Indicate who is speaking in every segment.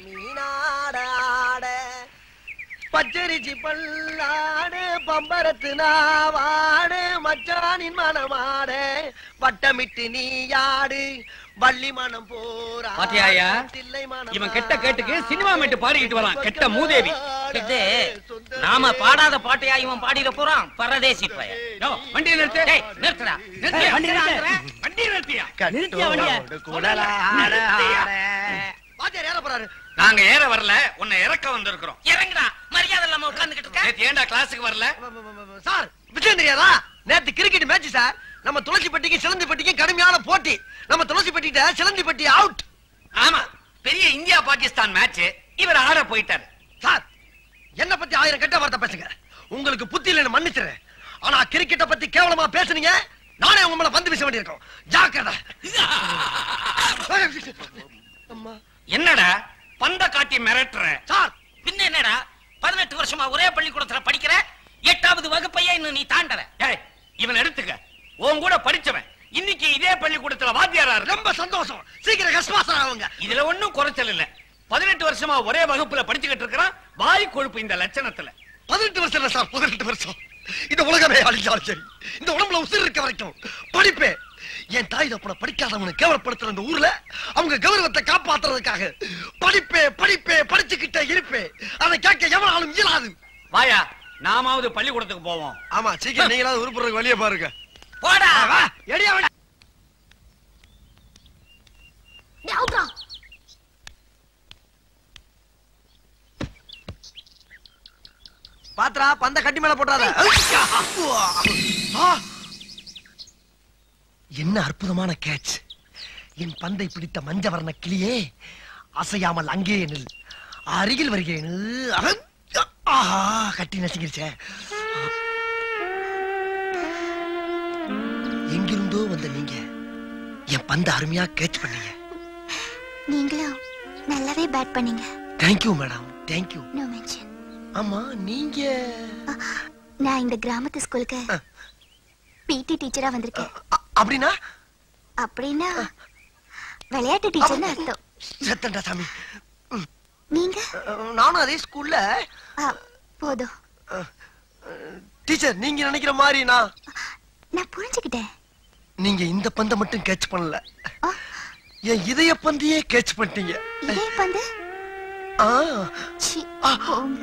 Speaker 1: மீனாட பச்சரிச்சி பல்லாடு பம்பரத்து நாவாடு மச்சானின் மனமாடு வட்டமிட்டு நீயாடு வள்ளி மனம் போரா
Speaker 2: பாத்தியாயா இவன் கெட்ட கேட்டுக்கு சினிமா மேட்டு பாடிக்கிட்டு வரான் கெட்ட மூதேவி.
Speaker 3: இது நாம பாடாத பாட்டையா இவன் பாடிட போறான் பரதேசி பையன்.
Speaker 2: வண்டியை நிறுத்து.
Speaker 3: நிறுத்துடா.
Speaker 2: வண்டியை நிறுத்தியா?
Speaker 1: வாத்தியார் ஏற போறாரு.
Speaker 2: நாங்க ஏற வரல, உன்னை இறக்க வந்திருக்கிறோம்.
Speaker 3: இறங்குடா. மரியாதை இல்லாம உட்கார்ந்துகிட்டு இருக்க.
Speaker 2: நேத்து ஏன்டா கிளாஸுக்கு வரல?
Speaker 1: சார் விஷயம் தெரியாதா? நேத்து கிரிக்கெட் மேட்ச் சார். நம்ம துளசிப்பட்டிக்கு சிலந்திப்பட்டிக்கு கடுமையான போட்டி. நம்ம துளசிப்பட்டிட்ட சிலந்திப்பட்டி அவுட்.
Speaker 2: ஆமா, பெரிய இந்தியா பாகிஸ்தான் மேட்ச். இவர் ஆட போயிட்டாரு.
Speaker 1: சார் என்ன பத்தி 1000 கெட்ட வார்த்தை பேசுங்க. உங்களுக்கு புத்தி இல்லைன்னு மன்னிச்சிடுறேன். ஆனா கிரிக்கெட்ட பத்தி கேவலமா பேசுனீங்க, நானே உங்க மேல பந்து வீச வேண்டியிருக்கும். ஜாக்கிரதை.
Speaker 2: என்னடா பந்த காட்டி மிரட்டுற?
Speaker 3: சார் பின்ன என்னடா 18 வருஷமா ஒரே பள்ளிக்கூடத்துல படிக்கிற 8வது வகுப்பையே இன்னும் நீ தாண்டற.
Speaker 2: ஏய், இவன் எடுத்துக்க. உன் கூட படிச்சவன் இன்னைக்கு இதே பள்ளிக்கூடத்துல வாத்தியாரா.
Speaker 1: ரொம்ப சந்தோஷம். சீக்கிரம் கஸ்பாசன் ஆகுங்க.
Speaker 2: இதுல ஒண்ணும் குறைச்சல் இல்ல. 18 வருஷமா ஒரே வகுப்புல படிச்சுக்கிட்டு இருக்கிறான். வாய் கொழுப்பு இந்த லட்சணத்துல.
Speaker 1: 18 வருஷம் இல்ல சார், 18 வருஷம். இந்த உலகமே அழிஞ்சாலும் சரி, இந்த உடம்புல உயிர் இருக்க வரைக்கும் படிப்பே. என் தாய் தப்பனை படிக்காதவனை கேவலப்படுத்துற இந்த ஊர்ல அவங்க கௌரவத்தை காப்பாத்துறதுக்காக படிப்பே படிப்பே படிச்சுக்கிட்டே இருப்பே. அதை கேட்க எவனாலும் இயலாது.
Speaker 2: வாயா, நாமாவது பள்ளிக்கூடத்துக்கு போவோம்.
Speaker 1: ஆமா, சீக்கிரம் நீங்களாவது உருப்புறதுக்கு வழியை பாருங்க.
Speaker 3: போடா.
Speaker 1: எடியா பாத்ரா, பந்த கட்டி மேல போட்டாத. என்ன அற்புதமான கேட்ச். என் பந்தை பிடித்த மஞ்சவர்ண கிளியே, அசையாமல் அங்கே நில். அருகில் வருகிறேன். ஆஹா, கட்டி நசுங்கிருச்சே. எங்கிருந்தோ வந்த நீங்க என் பந்த அருமையா கேட்ச் பண்ணீங்க.
Speaker 4: நீங்களும் நல்லாவே பேட் பண்ணீங்க.
Speaker 1: Thank you madam, thank you.
Speaker 4: No mention.
Speaker 1: ஆமா, நீங்க?
Speaker 4: நான் இந்த கிராமத்து ஸ்கூலுக்கு பிடி டீச்சரா வந்திருக்கேன்.
Speaker 1: அப்படின்னா?
Speaker 4: அப்படின்னா விளையாட்டு டீச்சர்னு அர்த்தம்.
Speaker 1: சத்தண்டா சாமி.
Speaker 4: நீங்க?
Speaker 1: நானும் அதே ஸ்கூல்ல.
Speaker 4: போதும்
Speaker 1: டீச்சர், நீங்க நினைக்கிற மாதிரி
Speaker 4: நான் புரிஞ்சுக்கிட்டேன்.
Speaker 1: நீங்க இந்த பந்தை மட்டும் கேட்ச் பண்ணல, என் இதய பந்தையே கேட்ச் பண்ணிட்டீங்க.
Speaker 4: இதய பந்து? போங்க.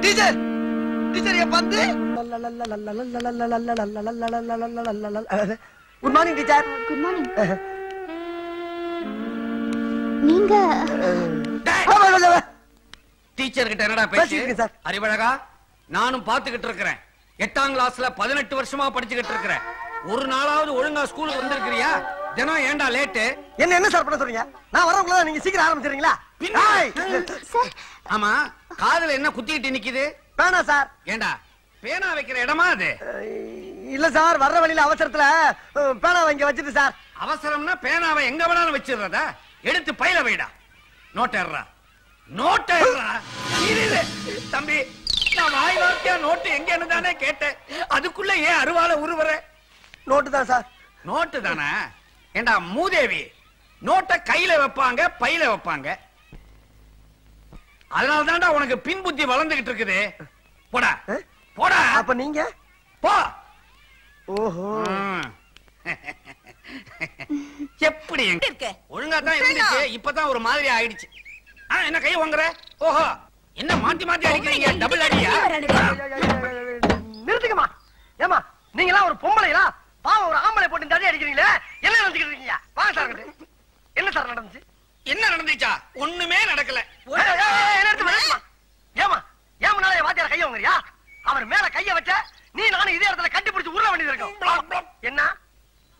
Speaker 1: டீச்சர், டீச்சர் என் பந்து. Good morning teacher.
Speaker 4: Good morning. நீங்க
Speaker 2: டீச்சர் கிட்ட என்னடா பேச்சு? அறிவழகா, நானும் பாத்துக்கிட்டு இருக்கிறேன். 8ஆம் கிளாஸ்ல 18 வருஷமா படிச்சுக்கிட்டு இருக்கிறேன். ஒரு நாளாவது ஒழுங்கா ஸ்கூலுக்கு வந்திருக்கிறியா? தினம் ஏண்டா லேட்டு?
Speaker 1: என்ன சார் பண்ண சொல்றீங்க? நான் வரவங்கள நீங்க சீக்கிரம் ஆரம்பிச்சிடுறீங்களா?
Speaker 2: ஆமா, காதுல என்ன குத்திக்கிட்டு நிக்குது?
Speaker 1: பேனா சார்.
Speaker 2: ஏண்டா பேனா வைக்கிற இடமா அது?
Speaker 1: இல்ல சார், வர்ற வழியில அவசரத்துல பேனா வாங்கி வச்சிட்டு சார்.
Speaker 2: அவசரம்னா பேனாவை எங்க வேணாலும் வச்சிடுறதா? எடுத்து பையில வைடா. நோட்டேறா, நோட்டேறா. தம்பி, நான் வாய் வார்த்தையா நோட்டு எங்கன்னு தானே கேட்டேன். அதுக்குள்ள ஏன் அருவாளை உருவற?
Speaker 1: நோட்டு தான் சார்.
Speaker 2: நோட்டு தானே? ஏண்டா மூதேவி, நோட்டை கையில வைப்பாங்க, பையில வைப்பாங்க. அதனால தான்டா உனக்கு பின் புத்தி வளர்ந்துகிட்டு இருக்குது. போடா போடா.
Speaker 1: அப்ப நீங்க
Speaker 2: போ.
Speaker 1: ஓஹோ,
Speaker 2: எப்படி இருக்க? ஒழுங்கா தான் இருந்துச்சு, இப்பதான் ஒரு மாதிரி ஆயிடுச்சு. என்ன கை வாங்குற? ஓஹோ, என்ன மாத்தி மாத்தி அடிக்கிறீங்க? டபுள் அடியா?
Speaker 1: நிறுத்துக்கமா. ஏமா, நீங்க எல்லாம் ஒரு பொம்பளைங்களா? பாவம், ஒரு ஆம்பளை போட்டு இந்த அடி அடிக்கிறீங்களே, என்ன நினைச்சுக்கிட்டு இருக்கீங்க? வாங்க சார். என்ன சார் நடந்துச்சு?
Speaker 2: என்ன நடந்துச்சா? ஒண்ணுமே நடக்கல.
Speaker 1: ஏமா, ஏமனால வாத்தியார கைய வாங்குறியா? அவர் மேல கைய வச்ச நீ நானும் இதே இடத்துல கட்டி பிடிச்சு உருள வேண்டியது இருக்கும். என்ன?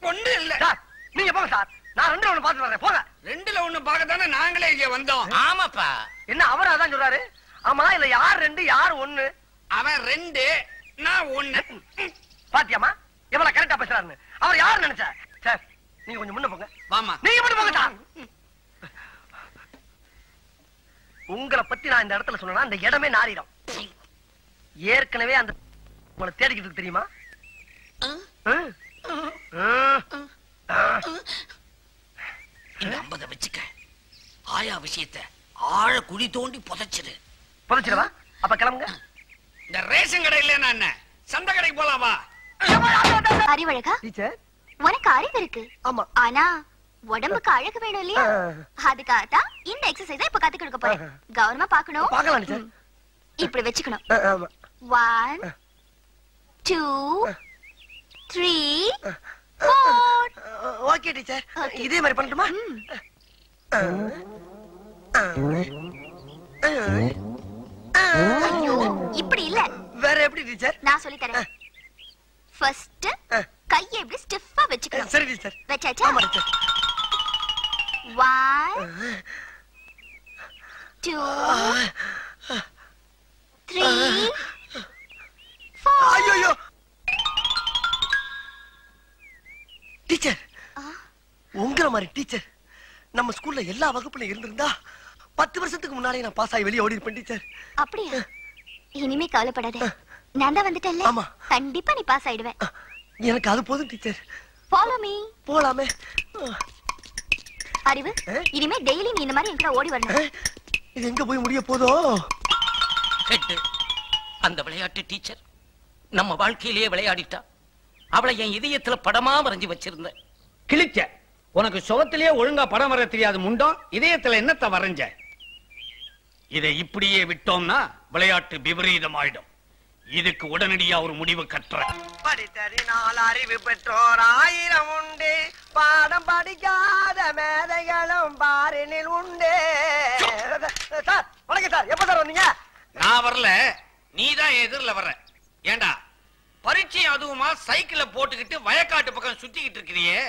Speaker 2: ஒண்ணு இல்ல
Speaker 1: சார், நீங்க போங்க சார். நான் 2ல 1 பாத்து வரேன். போங்க.
Speaker 2: 2ல 1 பார்க்கத்தானே நாங்களே இங்க வந்தோம்.
Speaker 3: ஆமாப்பா.
Speaker 1: என்ன அவர் அதான் சொல்றாரு? ஆமா, இல்ல யார் 2 யார் 1?
Speaker 2: அவன் 2, நான் 1.
Speaker 1: பாத்தியாமா எவ்வளவு கரெக்டா பேசுறாருன்னு? அவர் யார் நினைச்ச? சார், நீங்க கொஞ்சம் முன்ன போங்க.
Speaker 2: வாமா,
Speaker 1: நீங்க மட்டும் போங்க சார். உங்களை பத்தி நான் இந்த இடத்துல சொன்னா அந்த இடமே நாரிடும். ஏற்கனவே அந்த உங்களை தேடிக்கிட்டு தெரியுமா?
Speaker 3: இந்த 50 வச்சுக்க. ஆயா விஷயத்தை ஆழ குழி தோண்டி புதைச்சிரு.
Speaker 1: புதைச்சிடவா? அப்ப கிளம்புங்க.
Speaker 2: இந்த ரேஷன் கடை இல்லைன்னா என்ன, சந்தை கடைக்கு போலாமா?
Speaker 4: அறிவழகா,
Speaker 1: டீச்சர்
Speaker 4: உனக்கு அறிவு இருக்கு.
Speaker 1: ஆமா.
Speaker 4: ஆனா உடம்புக்கு அழகு வேணும் இல்லையா? அதுக்காகத்தான் இந்த எக்ஸசைஸ் இப்ப கத்து கொடுக்க போறேன். கவனமா பாக்கணும்.
Speaker 1: பார்க்கலாம் டீச்சர்.
Speaker 4: இப்படி வச்சுக்கணும்.
Speaker 1: ஆமா.
Speaker 4: 1 2 3 4.
Speaker 1: Okay teacher. இதே மாதிரி பண்ணட்டுமா?
Speaker 4: ஐயோ, இப்படி இல்ல.
Speaker 1: வேற எப்படி டீச்சர்?
Speaker 4: நான் சொல்லி தரேன். ஃபர்ஸ்ட் கையை இப்படி ஸ்டிஃபா வச்சுக்கணும்.
Speaker 1: சரி டீச்சர்.
Speaker 4: வெச்சாச்சா?
Speaker 1: ஆமா டீச்சர்.
Speaker 4: 1 2 3 4.
Speaker 1: ஐயோ டீச்சர், உங்கள மாதிரி டீச்சர் நம்ம ஸ்கூல்ல எல்லா வகுப்புல இருந்திருந்தா 10 வருஷத்துக்கு முன்னாடி நான் பாஸ் ஆகி வெளியே ஓடி இருப்பேன் டீச்சர்.
Speaker 4: அப்படியா? இனிமே கவலைப்படாத, நான் தான் வந்துட்டேன்ல.
Speaker 1: ஆமா.
Speaker 4: கண்டிப்பா நீ பாஸ் ஆயிடுவேன்.
Speaker 1: எனக்கு அது போதும் டீச்சர்.
Speaker 4: Follow me.
Speaker 1: போலாமே.
Speaker 4: அறிவு, இனிமே டெய்லி நீ இந்த மாதிரி என்கிட்ட ஓடி வரணும்.
Speaker 1: இது எங்க போய் முடிய போதோ?
Speaker 3: ஹெட், அந்த விளையாட்டு டீச்சர் நம்ம வாழ்க்கையிலேயே விளையாடிட்டா. அவளை என் இதயத்துல படமா வரைஞ்சு வச்சிருந்தேன்.
Speaker 2: கிழிச்ச. உனக்கு சுகத்திலேயே ஒழுங்கா படம் வர தெரியாது முண்டம், இதயத்துல என்னத்த வரைஞ்ச? இதை இப்படியே விட்டோம்னா விளையாட்டு விபரீதம் ஆயிடும். இதுக்கு உடனடியா ஒரு முடிவு கட்டுறேன்.
Speaker 1: படித்தறினால் அறிவு பெற்றோர் 1000 உண்டு, பாடம் படிக்காத மேதைகளும் பாரினில் உண்டு. சார் வணக்கம் சார். எப்ப சார் வந்தீங்க?
Speaker 2: நான் வரல, நீதான் எதிரில வர்ற. ஏண்டா பரீட்சை அதுவுமா சைக்கிள போட்டுக்கிட்டு வயக்காட்டு பக்கம் சுத்திக்கிட்டு இருக்கிறியே,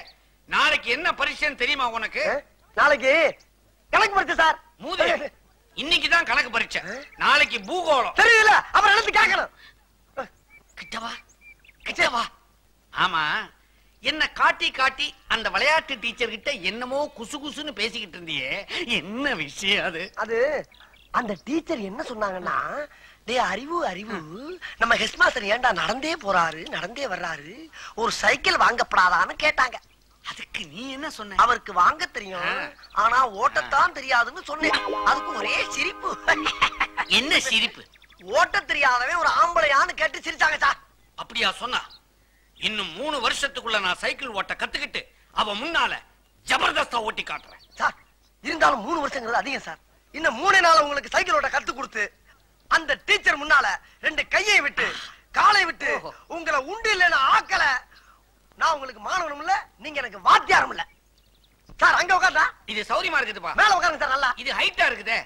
Speaker 2: நாளைக்கு என்ன பரீட்சைன்னு தெரியுமா உனக்கு?
Speaker 1: நாளைக்கு கணக்கு பரீட்சை சார்.
Speaker 2: மூதே, இன்னைக்குதான் கணக்கு பரீட்சை, நாளைக்கு பூகோளம்.
Speaker 1: தெரியல, அப்புறம் எழுந்து கேட்கணும்.
Speaker 3: கிட்டவா கிட்டவா.
Speaker 2: ஆமா, என்ன காட்டி காட்டி அந்த விளையாட்டு டீச்சர் கிட்ட என்னமோ குசு குசுன்னு பேசிக்கிட்டு இருந்தியே, என்ன விஷயம் அது?
Speaker 1: அது அந்த டீச்சர் என்ன சொன்னாங்கன்னா, டே அறிவு அறிவு, நம்ம ஹெட் மாஸ்டர் ஏன்டா நடந்தே போறாரு நடந்தே வர்றாரு, ஒரு சைக்கிள் வாங்கப்படாதான்னு கேட்டாங்க.
Speaker 2: அதுக்கு நீ என்ன சொன்ன?
Speaker 1: அவருக்கு வாங்க தெரியும், ஆனா ஓட்டத்தான் தெரியாதுன்னு சொன்னேன். அதுக்கு ஒரே சிரிப்பு.
Speaker 2: என்ன சிரிப்பு?
Speaker 1: ஓட்ட தெரியாதவன் ஒரு ஆம்பளையான்னு கேட்டு சிரிச்சாங்க சார்.
Speaker 2: அப்படியா சொன்னா? இன்னும் 3 வருஷத்துக்குள்ள நான் சைக்கிள் ஓட்ட கத்துக்கிட்டு அவ முன்னால ஜபர்தஸ்தா ஓட்டி காட்டுறேன்
Speaker 1: சார். இருந்தாலும் 3 வருஷங்கிறது அதிகம் சார். இன்னும் 3 நாள் உங்களுக்கு சைக்கிள் ஓட்ட கத்து கொடுத்து அந்த டீச்சர் முன்னால 2 கையை விட்டு காலை விட்டு உங்களை உண்டு இல்லைன்னு ஆக்கல, நான் உங்களுக்கு மாணவனும் இல்ல, நீங்க எனக்கு வாத்தியாரும் இல்ல சார். அங்க உட்கார்ந்தா
Speaker 2: இது சௌரியமா இருக்குதுப்பா.
Speaker 1: மேல உட்காருங்க சார். நல்லா
Speaker 2: இது ஹைட்டா இருக்குதே.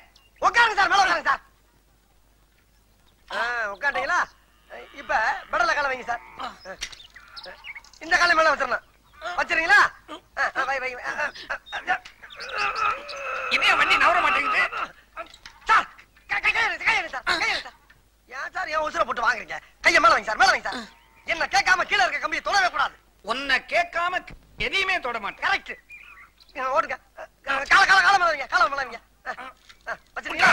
Speaker 1: உட்காருங்க சார். மேல உட்காருங்க சார். உட்காந்தீங்களா? இப்ப பெடல கால வைங்க சார். இந்த காலை மேல வச்சிடணும். வச்சிருங்களா?
Speaker 2: இதே வண்டி நவர மாட்டேங்குது
Speaker 1: சார். ஏன் சார் என் உசுர போட்டு வாங்குறீங்க? கைய மேல வைங்க சார். மேல வைங்க சார். என்ன கேட்காம கீழே இருக்க கம்பியை தொடவே கூடாது.
Speaker 2: உன்னை கேட்காம எதையுமே தொட மாட்டேன்.
Speaker 1: கரெக்ட். ஓடுங்க. கால மேல வைங்க. கால மேல வைங்க. வச்சிருக்கீங்களா?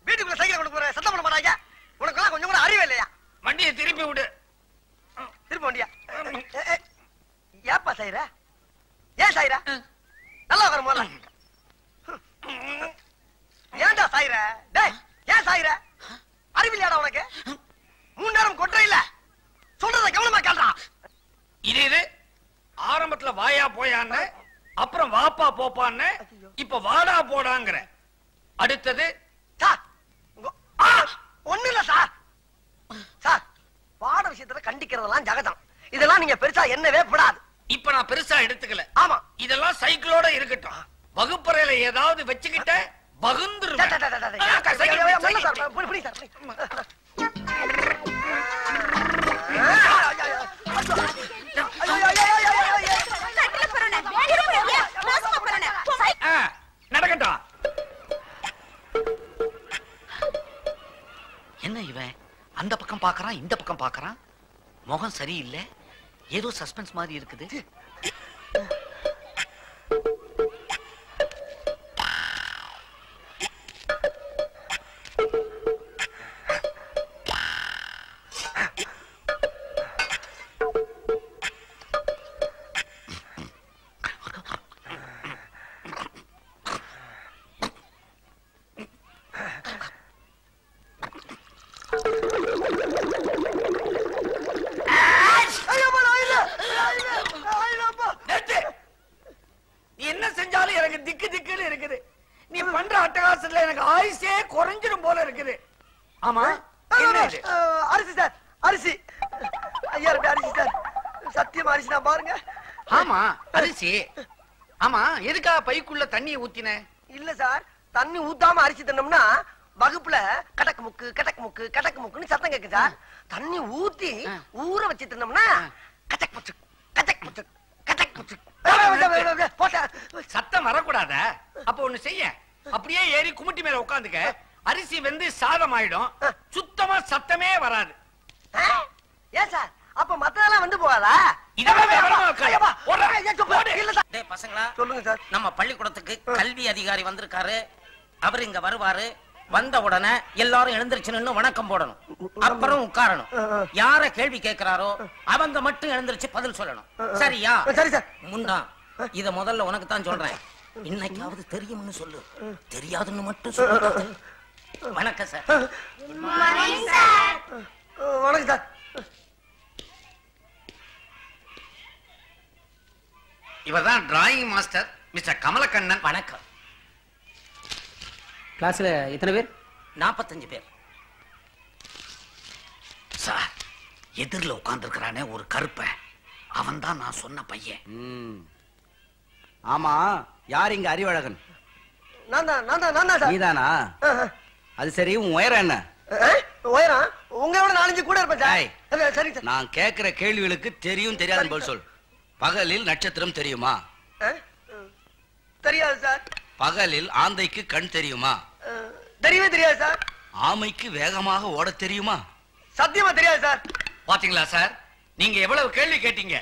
Speaker 1: வீட்டுக்குள்ள சைக்கிள் கொண்டு போற சத்தம் பண்ண மாட்டாங்க. உனக்கு கொஞ்சம் கூட அறிவே இல்லையா?
Speaker 2: வண்டியை திருப்பி விடு.
Speaker 1: திருப்பி வண்டியா? ஏப்பா சாயிர? ஏன் சாயிர? நல்லா உட்காரு முதல்ல. ஏன்டா சாயிர? டேய், ஏன் சாயிர? அறிவில்லையாடா உனக்கு? 3 நேரம் கொட்டுற இல்ல, சொல்றத கவனமா கேள்றா.
Speaker 2: இது ஆரம்பத்துல வாயா போயான்னு, அப்புறம் வாப்பா போப்பான்னு, இப்ப வாடா போடாங்கிற. அடுத்தது
Speaker 1: சார். ஒண்ணு இல்ல சார். சார், பாட விஷயத்துல கண்டிக்கிறதெல்லாம் ஜகதம். இதெல்லாம் நீங்க பெருசா என்னவே படாது.
Speaker 2: இப்ப நான் பெருசா எடுத்துக்கல.
Speaker 1: ஆமா.
Speaker 2: இதெல்லாம் சைக்கிளோட இருக்கட்டும். வகுப்பறையில ஏதாவது வச்சுக்கிட்ட பகுந்துருவேன். நடக்கட்டும்.
Speaker 3: என்ன இவன் அந்த பக்கம் பாக்குறான், இந்த பக்கம் பாக்குறான், முகம் சரியில்லை, ஏதோ சஸ்பென்ஸ் மாதிரி இருக்குது.
Speaker 2: என்ன செஞ்சாலும் எனக்கு திக்கு திக்குன்னு இருக்குது. நீ பண்ற அட்டகாசத்துல எனக்கு ஆயுசே குறைஞ்சிடும் போல இருக்குது. ஆமா என்ன இது?
Speaker 1: அரிசி சார், அரிசி. ஐயா அரிசி சார், சத்தியமா அரிசி தான் பாருங்க.
Speaker 2: ஆமா அரிசி. ஆமா எதுக்கா பைக்குள்ள தண்ணியை ஊத்தின?
Speaker 1: இல்ல சார், தண்ணி ஊத்தாம அரிசி தின்னோம்னா வகுப்புல கடக்கு முக்கு கடக்கு முக்கு கடக்கு முக்குன்னு சத்தம் கேட்கு சார். தண்ணி ஊத்தி ஊற வச்சு தின்னோம்னா கச்சக் முச்சு கச்சக் முச்சு கச்சக் முச்சு.
Speaker 2: சத்தம் வரக்கூடாத. அப்ப ஒண்ணு செய்ய, அப்படியே ஏறி குமிட்டி மேல உட்காந்துக்க. அரிசி வெந்து சாதம் ஆயிடும், சுத்தமா சத்தமே வராது.
Speaker 1: ஏன் சார், அப்ப மத்ததெல்லாம் வந்து போகாதா?
Speaker 3: பசங்களா
Speaker 1: சொல்லுங்க சார்.
Speaker 3: நம்ம பள்ளிக்கூடத்துக்கு கல்வி அதிகாரி வந்திருக்காரு. அவர் இங்க வருவாரு. வந்த உடனே எல்லாரும் எழுந்திருச்சு நின்னு வணக்கம் போடணும். அப்புறம் உட்காரணும். யார கேள்வி கேட்கிறாரோ அவங்க மட்டும் எழுந்திருச்சு பதில் சொல்லணும். சரியா?
Speaker 1: சரி சார்.
Speaker 3: முண்டா, இத முதல்ல உனக்கு தான் சொல்றேன். இன்னைக்காவது தெரியும்னு சொல்லு, தெரியாதுன்னு மட்டும் சொல்லு. வணக்கம் சார்.
Speaker 1: வணக்கம் சார்.
Speaker 2: இவர்தான் டிராயிங் மாஸ்டர் மிஸ்டர் கமலக்கண்ணன்.
Speaker 3: வணக்கம்.
Speaker 5: கிளாஸ்ல எத்தனை பேர்?
Speaker 3: 45 பேர்.
Speaker 2: சார், எதிரில் உட்கார்ந்துருக்கிறானே ஒரு கருப்ப, அவன் தான் நான் சொன்ன பையன்.
Speaker 5: ஆமா, யார் இங்க அறிவழகன்?
Speaker 1: நான் தான் சார்.
Speaker 5: நீதானா? அது சரி, உன் உயரம் என்ன?
Speaker 1: உயரம் உங்களோட 4 கூட இருப்பேன் சார். சரி சார்.
Speaker 5: நான் கேட்கிற கேள்விகளுக்கு தெரியும் தெரியாதுன்னு பதில் சொல். பகலில் நட்சத்திரம் தெரியுமா?
Speaker 1: தெரியாது சார்.
Speaker 5: பகலில் ஆந்தைக்கு கண் தெரியுமா?
Speaker 1: தெரியவே தெரியாது சார்.
Speaker 5: ஆமைக்கு வேகமாக ஓட தெரியுமா?
Speaker 1: சத்தியமா தெரியாது சார்.
Speaker 2: பாத்தீங்களா சார், நீங்க எவ்வளவு கேள்வி கேட்டீங்க.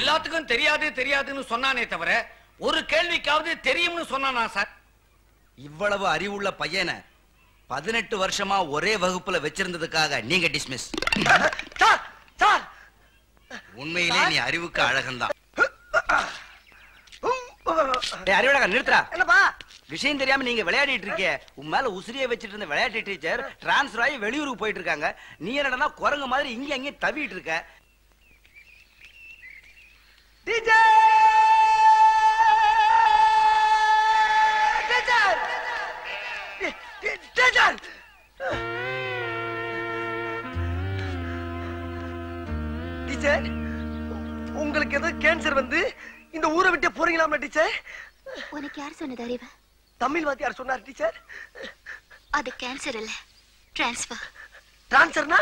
Speaker 2: எல்லாத்துக்கும் தெரியாது தெரியாதுன்னு சொன்னானே தவிர ஒரு கேள்விக்காவது தெரியும்னு சொன்னானா சார்?
Speaker 5: இவ்வளவு அறிவுள்ள பையனை 18 வருஷமா ஒரே வகுப்புல வச்சிருந்ததுக்காக நீங்க டிஸ்மிஸ்.
Speaker 1: சார் சார்,
Speaker 5: உண்மையிலே நீ அறிவுக்கு அழகன்தான். அறிவழகன், நிறுத்துறா.
Speaker 1: என்னப்பா
Speaker 5: விஷயம் தெரியாம நீங்க விளையாடிட்டு இருக்க. உன் மேல உசிரியை வச்சிட்டு இருந்த விளையாட்டு டீச்சர் டிரான்ஸ்பர் ஆகி வெளியூருக்கு போயிட்டு இருக்காங்க. நீ என்னடா குரங்கு மாதிரி இங்க அங்கே தவிட்டு இருக்க.
Speaker 1: டீச்சர் டீச்சர் டீச்சர் டீச்சர், உங்களுக்கு ஏதோ கேன்சர் வந்து இந்த ஊரை விட்டு போறீங்களாமா டீச்சர்?
Speaker 4: உனக்கு யார் சொன்னது அறிவு?
Speaker 1: தமிழ் வாத்தியார் சொன்னார் டீச்சர்.
Speaker 4: அது கேன்சர் இல்ல, டிரான்ஸ்பர்.
Speaker 1: டிரான்ஸ்பர்னா?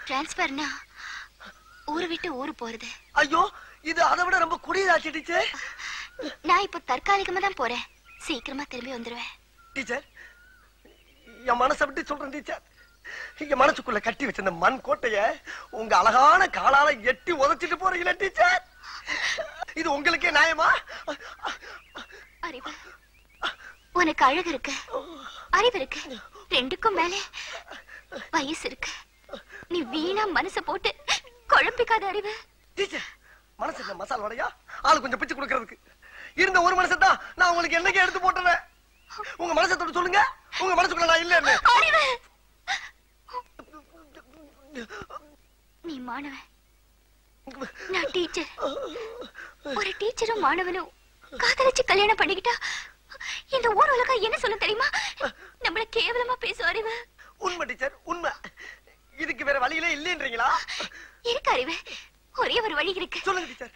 Speaker 4: டிரான்ஸ்பர்னா ஊரை விட்டு ஊரு போறது.
Speaker 1: ஐயோ, இது அதை விட ரொம்ப கொடியதாச்சு டீச்சர்.
Speaker 4: நான் இப்ப தற்காலிகமா தான் போறேன், சீக்கிரமா திரும்பி வந்துருவேன்.
Speaker 1: டீச்சர், என் மனசை விட்டு சொல்றேன் டீச்சர். என் மனசுக்குள்ள கட்டி வச்சிருந்த மண் கோட்டைய உங்க அழகான காலால எட்டி உதைச்சிட்டு போறீங்களா டீச்சர்? இது உங்களுக்கே நியாயமா?
Speaker 4: அறிவு, உனக்கு அழகு இருக்கு, அறிவு இருக்கு, ரெண்டுக்கும் மேல வயசு இருக்கு. நீ வீணா மனச போட்டு குழம்பிக்காத அறிவு.
Speaker 1: டீச்சர், மனசு என்ன மசால் வடையா? ஆளு கொஞ்சம் பிச்சு கொடுக்கறதுக்கு இருந்த ஒரு மனசை தான் நான் உங்களுக்கு என்னைக்கு எடுத்து போட்டுறேன். உங்க மனசை தொட்டு சொல்லுங்க, உங்க மனசுக்குள்ள நான் இல்லன்னு.
Speaker 4: அறிவு, நீ மாணவன், நான் டீச்சர். ஒரு டீச்சரும் மாணவனும் காதலிச்சு கல்யாணம் பண்ணிக்கிட்டா இந்த ஊர் உலகம் என்ன சொல்ல தெரியுமா? நம்மள கேவலமா பேசும் அறிவு.
Speaker 1: உண்மை டீச்சர், உண்மை. இதுக்கு வேற வழியிலே இல்லைன்றீங்களா?
Speaker 4: இருக்கு அறிவு, ஒரே ஒரு வழி இருக்கு.
Speaker 1: சொல்லுங்க டீச்சர்.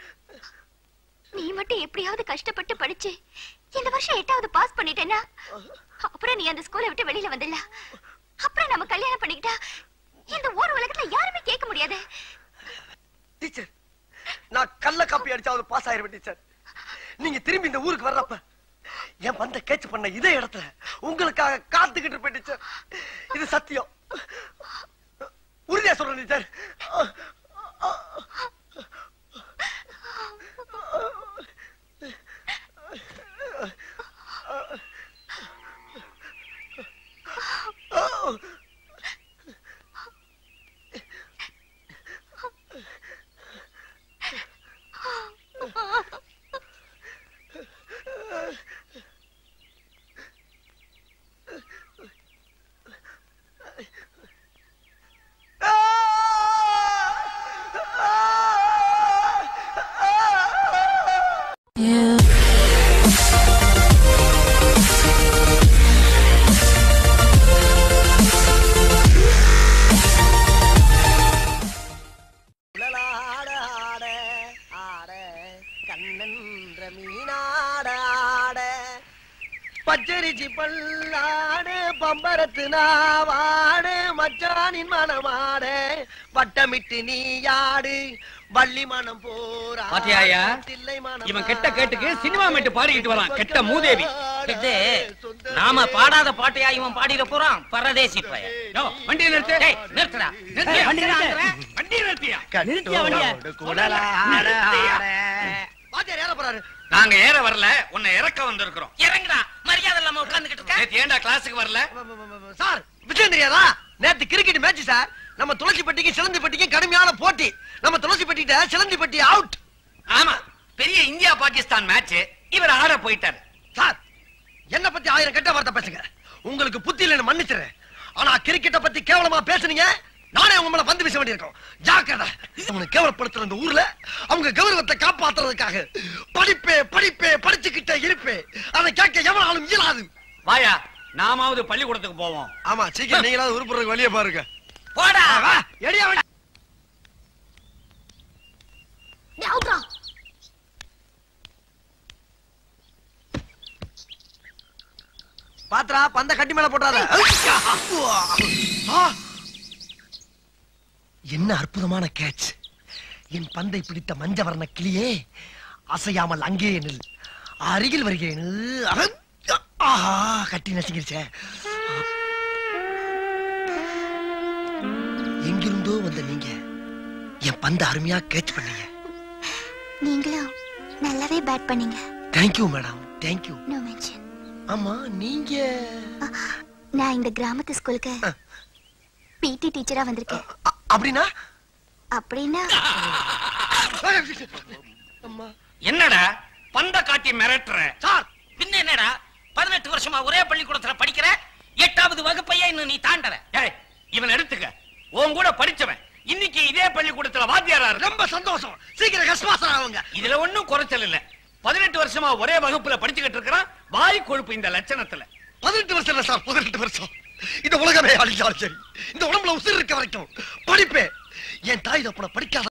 Speaker 4: நீ மட்டும் எப்படியாவது கஷ்டப்பட்டு படிச்சு இந்த வருஷம் 8வது பாஸ் பண்ணிட்டேன்னா அப்புறம் நீ அந்த ஸ்கூலை விட்டு வெளியில வந்துடல. அப்புறம் நம்ம கல்யாணம் பண்ணிக்கிட்டா இந்த ஊர் உலகத்துல யாருமே கேட்க முடியாது.
Speaker 1: டீச்சர், நான் கள்ள காப்பி அடிச்சாவது பாஸ் ஆயிருவேன் டீச்சர். நீங்க திரும்பி இந்த ஊருக்கு வர்றப்ப என் பந்த கேட்ச் பண்ண இதே இடத்துல உங்களுக்காக காத்துக்கிட்டு இருப்பேன் டீச்சர். இது சத்தியம், உறுதியா சொல்றேன் டீச்சர். பச்சரிச்சி பல்லாடு பம்பரத்து நாவாடு மச்சானின் மனமாடு வட்டமிட்டு நீயாடு வள்ளி மனம் போரா
Speaker 2: பாத்தியாயா இவன் கெட்ட கேட்டுக்கு சினிமா மேட்டு பாடிக்கிட்டு வரான் கெட்ட மூதேவி.
Speaker 3: இது நாம பாடாத பாட்டையா இவன் பாடிட போறான் பரதேசி பையன்.
Speaker 2: வண்டியை நிறுத்து.
Speaker 3: டேய் நிறுத்துடா.
Speaker 2: வண்டியை நிறுத்தியா?
Speaker 1: வாத்தியார் ஏற போறாரு.
Speaker 2: நாங்க ஏற வரல, உன்னை இறக்க வந்திருக்கிறோம்.
Speaker 3: இறங்குடா. மரியாதை இல்லாம உட்கார்ந்துகிட்டு இருக்க.
Speaker 2: நேத்து ஏன்டா கிளாஸுக்கு வரல?
Speaker 1: சார் விஷயம் தெரியாதா? நேத்து கிரிக்கெட் மேட்ச் சார். நம்ம துளசிப்பட்டிக்கு சிலந்திப்பட்டிக்கு கடுமையான போட்டி. நம்ம துளசிப்பட்டிட்ட சிலந்திப்பட்டி அவுட்.
Speaker 2: ஆமா, பெரிய இந்தியா பாகிஸ்தான் மேட்ச். இவர் ஆட போயிட்டாரு.
Speaker 1: சார் என்ன பத்தி 1000 கெட்ட வார்த்தை பேசுங்க. உங்களுக்கு புத்தி இல்லைன்னு மன்னிச்சிடுறேன். ஆனா கிரிக்கெட்ட பத்தி கேவலமா பேசுனீங்க, நானே உங்க மேல பந்து வீச வேண்டியிருக்கும். ஜாக்கிரதை. அவங்களை கேவலப்படுத்துற இந்த ஊர்ல அவங்க கௌரவத்தை காப்பாத்துறதுக்காக படிப்பே படிச்சுக்கிட்டே இருப்பே. அதை கேட்க எவனாலும் இயலாது.
Speaker 2: வாயா, நாமாவது பள்ளிக்கூடத்துக்கு போவோம்.
Speaker 1: ஆமா, சீக்கிரம் நீங்களாவது உருப்புறதுக்கு வழியை பாருங்க.
Speaker 3: போடா.
Speaker 1: வா, எடியா வண்டி. பாத்ரா பந்த கட்டி மேல போட்டாத. என்ன அற்புதமான கேட்ச். என் பந்தை பிடித்த மஞ்சவர்ண கிளியே, அசையாமல் அங்கே நில். அருகில் வருகிறேன். ஆஹா, கட்டி நசுங்கிருச்சே. எங்கிருந்தோ வந்த நீங்க என் பந்த அருமையா கேட்ச் பண்ணீங்க.
Speaker 4: நீங்களும் நல்லாவே பேட் பண்ணீங்க.
Speaker 1: Thank you madam, thank you.
Speaker 4: No mention.
Speaker 1: ஆமா, நீங்க
Speaker 4: நான் இந்த கிராமத்து ஸ்கூலுக்கு பிடி டீச்சரா வந்திருக்கேன்.
Speaker 1: அப்படின்னா
Speaker 4: அப்படின்னா
Speaker 2: என்னடா பந்த காட்டி மிரட்டுற?
Speaker 3: சார் பின்ன என்னடா 18 வருஷமா ஒரே பள்ளிக்கூடத்துல படிக்கிற 8வது வகுப்பையே இன்னும் நீ தாண்டற.
Speaker 2: ஏய், இவன் எடுத்துக்க. உன் கூட படிச்சவன் இன்னைக்கு இதே பள்ளிக்கூடத்துல வாத்தியாரா இருக்கு.
Speaker 1: ரொம்ப சந்தோஷம். சீக்கிரம் கஸ்பாசன் ஆகுங்க.
Speaker 2: இதுல ஒண்ணும் குறைச்சல் இல்ல. 18 வருஷமா ஒரே வகுப்புல படிச்சுக்கிட்டு இருக்கிறான். வாய் கொழுப்பு இந்த லட்சணத்துல.
Speaker 1: 18 வருஷம் இல்ல சார், 18 வருஷம். இந்த உலகமே அழிஞ்சாலும் சரி, இந்த உடம்புல உசிர் இருக்க வரைக்கும் படிப்பே. என் தாய் தப்பனை படிக்காத